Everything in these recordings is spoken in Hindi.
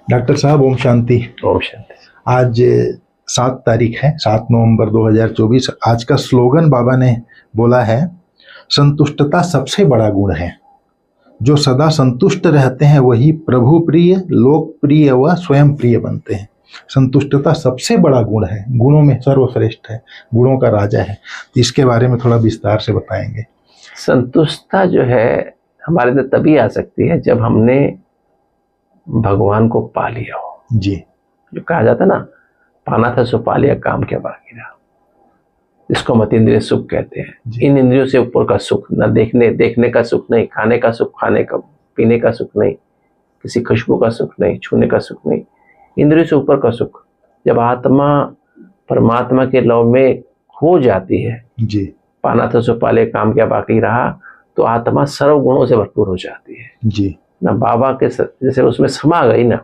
डॉक्टर साहब ओम शांति। ओम शांति। आज 7 तारीख है, 7 नवंबर 2024। आज का स्लोगन बाबा ने बोला है, संतुष्टता सबसे बड़ा गुण है। जो सदा संतुष्ट रहते हैं वही प्रभु प्रिय, लोकप्रिय व स्वयं प्रिय बनते हैं। संतुष्टता सबसे बड़ा गुण है, गुणों में सर्वश्रेष्ठ है, गुणों का राजा है। इसके बारे में थोड़ा विस्तार से बताएंगे। संतुष्टता जो है हमारे अंदर तभी आ सकती है जब हमने भगवान को पा लिया हो। जी। जो कहा जाता ना, पाना था सो पा लिया, काम क्या बाकी रहा। इसको मत इंद्रिय सुख कहते हैं। इन इंद्रियों से ऊपर का सुख न देखने का सुख नहीं, खाने का सुख, खाने का पीने का सुख नहीं, किसी खुशबू का सुख नहीं, छूने का सुख नहीं, इंद्रियों से ऊपर का सुख। जब आत्मा परमात्मा के लव में खो जाती है, जी, पाना था सो पाले, काम क्या बाकी रहा, तो आत्मा सर्व गुणों से भरपूर हो जाती है। जी। ना बाबा के जैसे उसमें समा गई ना,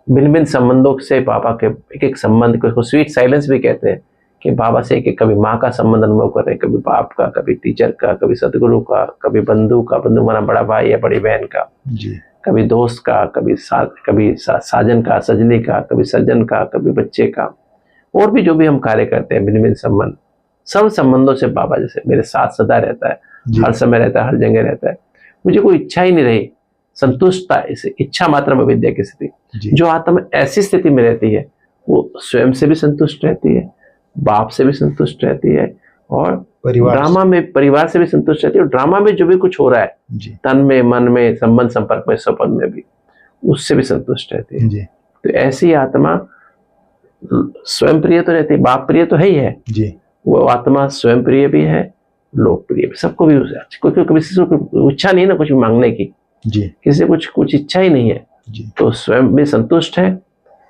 भिन्न भिन्न संबंधों से बाबा के एक एक संबंध को, उसको स्वीट साइलेंस भी कहते हैं, कि बाबा से एक कभी माँ का संबंध अनुभव कर रहे हैं, कभी बाप का, कभी टीचर का, कभी सदगुरु का, कभी बंधु का, बंधु माना बड़ा भाई या बड़ी बहन का, जी। कभी दोस्त का, कभी साजन का, सजनी का, कभी सज्जन का, कभी बच्चे का, और भी जो भी हम कार्य करते हैं, भिन्न भिन्न संबंध, सब संबंधों से बाबा जैसे मेरे साथ सदा रहता है, हर समय रहता है, हर जगह रहता है। मुझे कोई इच्छा ही नहीं रही, संतुष्टता, इसे इच्छा मात्र में विद्या की स्थिति। जो आत्मा ऐसी स्थिति में रहती है वो स्वयं से भी संतुष्ट रहती है, बाप से भी संतुष्ट रहती है, और ड्रामा में परिवार से भी संतुष्ट रहती है, और ड्रामा में जो भी कुछ हो रहा है तन में, मन में, संबंध संपर्क में, स्वपन में भी, उससे भी संतुष्ट रहती है। तो ऐसी आत्मा स्वयं प्रिय तो रहती है, बाप प्रिय तो है ही है जी। वो आत्मा स्वयं प्रिय भी है, लोकप्रिय भी, सबको भी कोई किसी को इच्छा नहीं है ना कुछ मांगने की जी, किसी से कुछ इच्छा ही नहीं है जी। तो स्वयं भी संतुष्ट है,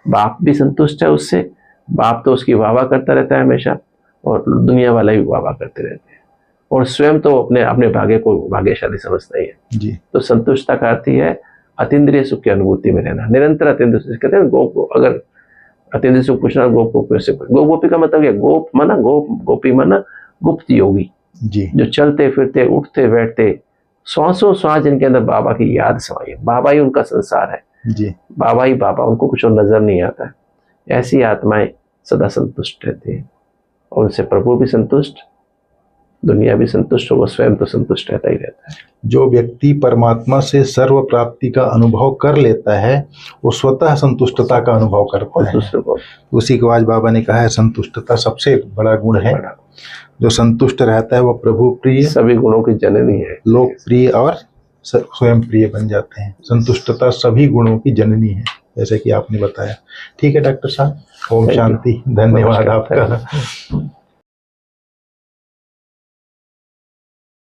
बाप भी संतुष्ट है उससे। बाप तो उसकी वाह करता रहता है हमेशा, और दुनिया वाला भी वाह करते रहते हैं, और स्वयं तो अपने भाग्य को भाग्यशाली समझता ही है जी। तो संतुष्टता का अर्थ ही है अतीन्द्रिय सुख की अनुभूति में रहना, निरंतर अतीन्द्रिय सुख। कहते हैं गोप, अगर अतीन्द्रिय सुख पूछना, गोप गोपी से, गोप गोपी का मतलब क्या? गोप माना गोपी माना गुप्त योगी जी, जो चलते फिरते, उठते बैठते, श्वासों श्वास जिनके अंदर बाबा की याद समाई, बाबा ही उनका संसार है जी, बाबा ही बाबा, उनको कुछ और नजर नहीं आता है। ऐसी आत्माएं सदा संतुष्ट रहती है, और उनसे प्रभु भी संतुष्ट, दुनिया भी संतुष्ट, हो वो स्वयं तो संतुष्ट रहता ही रहता है। जो व्यक्ति परमात्मा से सर्व प्राप्ति का अनुभव कर लेता है वो स्वतः संतुष्टता का अनुभव करता है। उसी को आज बाबा ने कहा है, संतुष्टता सबसे बड़ा गुण है। जो संतुष्ट रहता है वो प्रभु प्रिय, सभी गुणों की जननी है, लोकप्रिय और स्वयं प्रिय बन जाते हैं। संतुष्टता सभी गुणों की जननी है, जैसे कि आपने बताया। ठीक है डॉक्टर साहब, ओम शांति, धन्यवाद आपका।